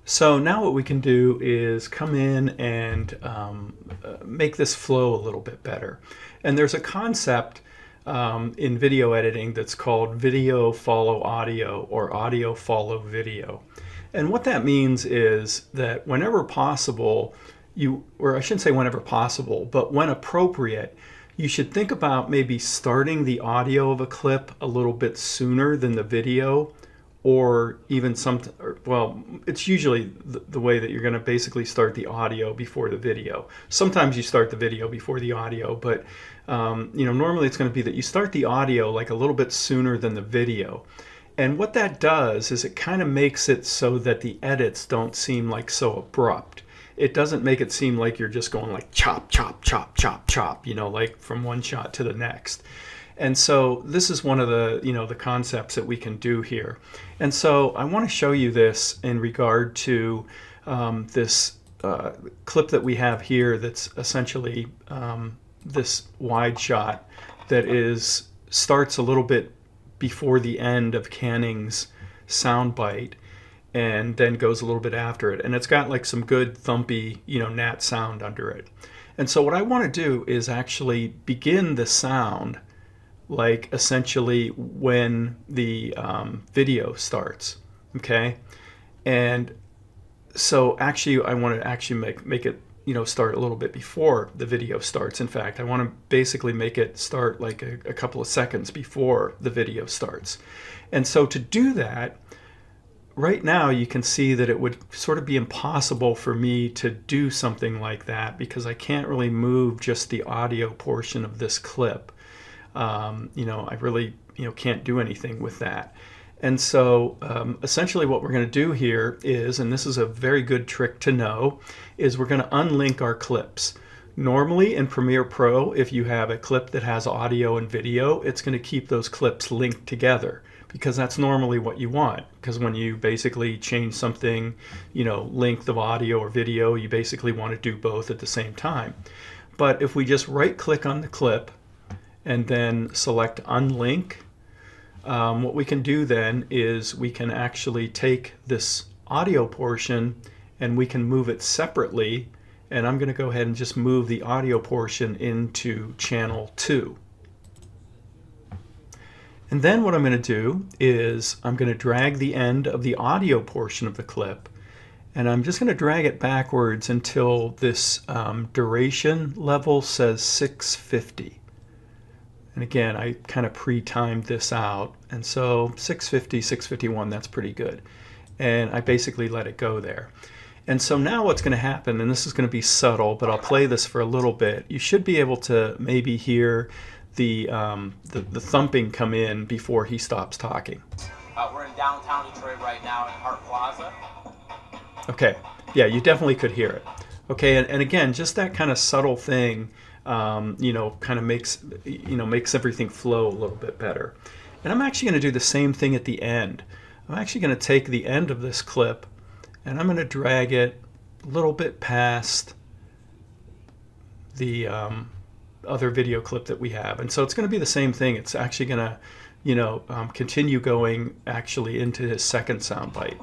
So now what we can do is come in and make this flow a little bit better. And there's a concept in video editing that's called video follow audio or audio follow video. And what that means is that whenever possible, or I shouldn't say whenever possible, but when appropriate, you should think about maybe starting the audio of a clip a little bit sooner than the video, or even well, it's usually the way that you're going to basically start the audio before the video. Sometimes you start the video before the audio, but normally it's going to be that you start the audio like a little bit sooner than the video. And what that does is it kind of makes it so that the edits don't seem like so abrupt. It doesn't make it seem like you're just going like chop, chop, chop, chop, chop, like from one shot to the next. And so this is one of the, the concepts that we can do here. And so I want to show you this in regard to this clip that we have here that's essentially this wide shot that starts a little bit before the end of Canning's soundbite and then goes a little bit after it. And it's got like some good thumpy, nat sound under it. And so what I want to do is actually begin the sound like essentially when the video starts, okay? And so actually I want to actually make it start a little bit before the video starts. In fact, I want to basically make it start like a couple of seconds before the video starts. And so to do that, right now you can see that it would sort of be impossible for me to do something like that because I can't really move just the audio portion of this clip. I really can't do anything with that. And so essentially what we're going to do here is, and this is a very good trick to know, is we're going to unlink our clips. Normally in Premiere Pro, if you have a clip that has audio and video, it's going to keep those clips linked together because that's normally what you want. Because when you basically change something, length of audio or video, you basically want to do both at the same time. But if we just right click on the clip and then select unlink, what we can do then is we can actually take this audio portion and we can move it separately. And I'm going to go ahead and just move the audio portion into channel 2. And then what I'm going to do is I'm going to drag the end of the audio portion of the clip and I'm just going to drag it backwards until this duration level says 650. And again, I kind of pre-timed this out. And so 650, 651, that's pretty good. And I basically let it go there. And so now what's going to happen, and this is going to be subtle, but I'll play this for a little bit. You should be able to maybe hear the thumping come in before he stops talking. We're in downtown Detroit right now in Hart Plaza. Okay, yeah, you definitely could hear it. Okay, and again, just that kind of subtle thing kind of makes everything flow a little bit better. And I'm actually going to do the same thing at the end. I'm actually going to take the end of this clip and I'm going to drag it a little bit past the other video clip that we have. And so it's going to be the same thing. It's actually going to, continue going actually into his second soundbite.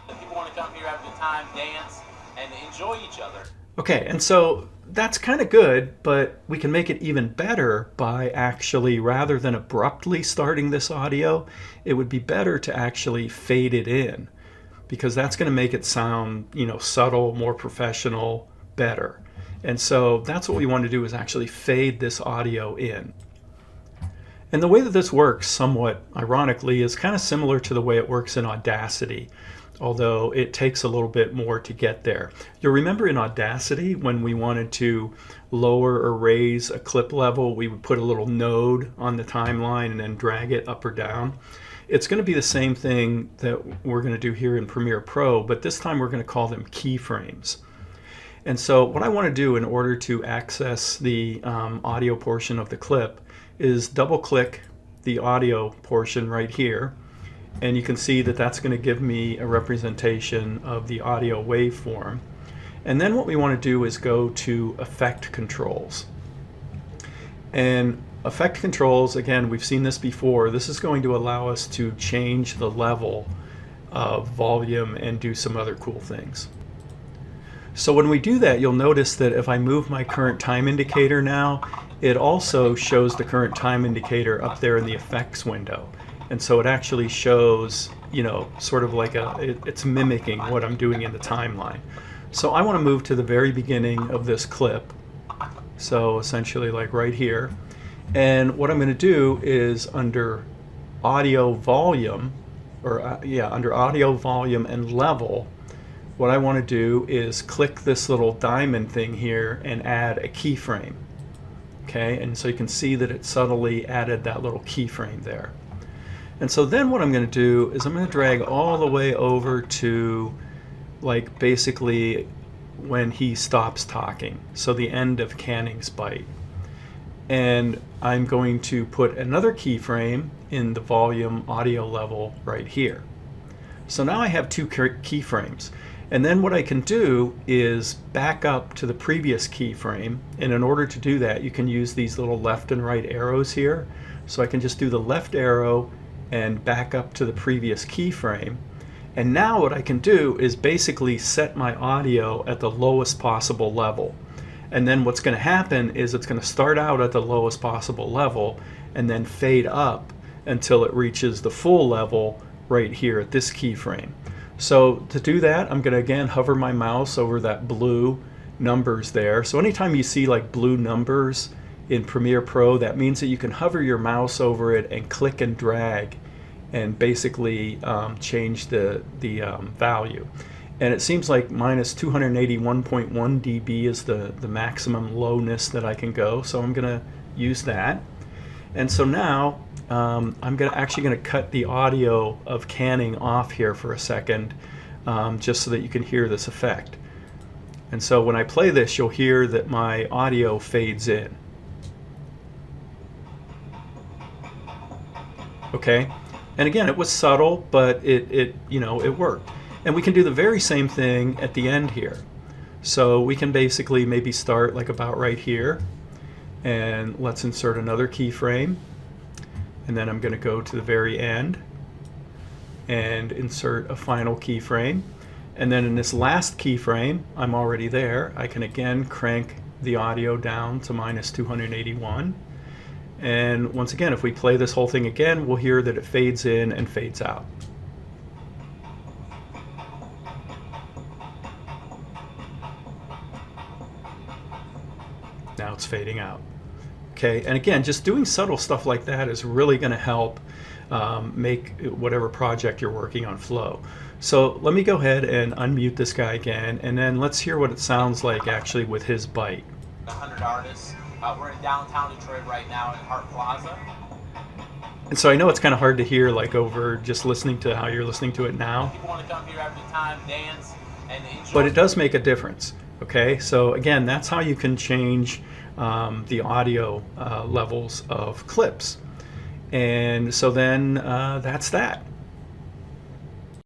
People want to come here, have a good time, dance, and enjoy each other. Okay, and so that's kind of good, but we can make it even better by actually, rather than abruptly starting this audio, it would be better to actually fade it in because that's going to make it sound, subtle, more professional, better. And so that's what we want to do is actually fade this audio in. And the way that this works, somewhat ironically, is kind of similar to the way it works in Audacity, although it takes a little bit more to get there. You'll remember in Audacity, when we wanted to lower or raise a clip level, we would put a little node on the timeline and then drag it up or down. It's going to be the same thing that we're going to do here in Premiere Pro, but this time we're going to call them keyframes. And so what I want to do in order to access the audio portion of the clip is double click the audio portion right here. And you can see that that's going to give me a representation of the audio waveform. And then what we want to do is go to Effect Controls. And Effect Controls, again, we've seen this before. This is going to allow us to change the level of volume and do some other cool things. So when we do that, you'll notice that if I move my current time indicator now, it also shows the current time indicator up there in the effects window. And so it actually shows, you know, sort of like it's mimicking what I'm doing in the timeline. So I want to move to the very beginning of this clip. So essentially like right here. And what I'm going to do is under audio volume, or under audio volume and level, what I want to do is click this little diamond thing here and add a keyframe. Okay, and so you can see that it subtly added that little keyframe there. And so then what I'm going to do is I'm going to drag all the way over to like basically when he stops talking, so the end of Canning's bite. And I'm going to put another keyframe in the volume audio level right here. So now I have two keyframes. And then what I can do is back up to the previous keyframe. And in order to do that, you can use these little left and right arrows here. So I can just do the left arrow and back up to the previous keyframe. And now what I can do is basically set my audio at the lowest possible level. And then what's going to happen is it's going to start out at the lowest possible level and then fade up until it reaches the full level right here at this keyframe. So to do that, I'm going to again hover my mouse over that blue numbers there. So anytime you see like blue numbers in Premiere Pro, that means that you can hover your mouse over it and click and drag and basically change the value. And it seems like minus 281.1 dB is the maximum lowness that I can go. So I'm going to use that. And so now I'm actually going to cut the audio of Canning off here for a second, just so that you can hear this effect. And so when I play this, you'll hear that my audio fades in. Okay, and again, it was subtle, but it worked. And we can do the very same thing at the end here. So we can basically maybe start like about right here, and let's insert another keyframe. And then I'm going to go to the very end and insert a final keyframe. And then in this last keyframe, I'm already there. I can again crank the audio down to minus 281. And once again, if we play this whole thing again, we'll hear that it fades in and fades out. Now it's fading out. Okay, and again, just doing subtle stuff like that is really going to help make whatever project you're working on flow. So let me go ahead and unmute this guy again, and then let's hear what it sounds like actually with his bite. 100 artists. We're in downtown Detroit right now in Hart Plaza. And so I know it's kind of hard to hear like over just listening to how you're listening to it now. People want to come here every time, dance, and enjoy. But it does make a difference. Okay, so again, that's how you can change the audio levels of clips. And so then that's that.